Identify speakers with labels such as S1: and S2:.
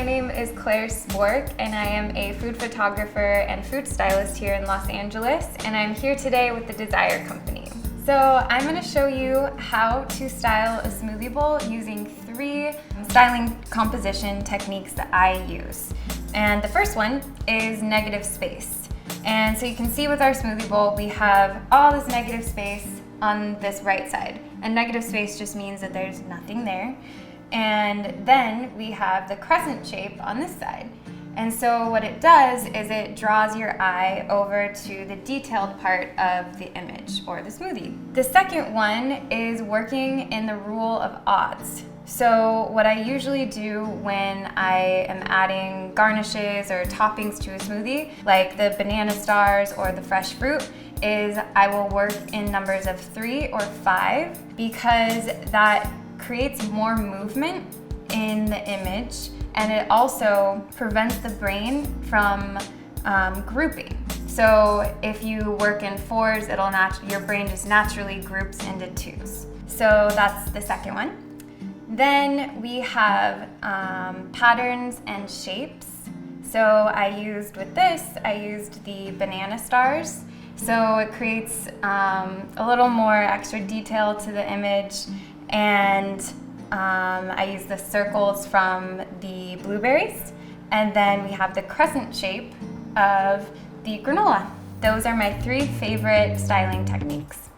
S1: my name is Claire Sporck, and I am a food photographer and food stylist here in Los Angeles, and I'm here today with the Desire Company. So I'm going to show you how to style a smoothie bowl using 3 styling composition techniques that I use. And the first one is negative space. And so you can see with our smoothie bowl, we have all this negative space on this right side. And negative space just means that there's nothing there. And then we have the crescent shape on this side. And so what it does is it draws your eye over to the detailed part of the image or the smoothie. The second one is working in the rule of odds. So what I usually do when I am adding garnishes or toppings to a smoothie, like the banana stars or the fresh fruit, is I will work in numbers of 3 or 5 because that creates more movement in the image, and it also prevents the brain from grouping. So if you work in 4s, your brain just naturally groups into 2s. So that's the second one. Then we have patterns and shapes. So I used the banana stars. So it creates a little more extra detail to the image. And I use the circles from the blueberries. And then we have the crescent shape of the granola. Those are my 3 favorite styling techniques.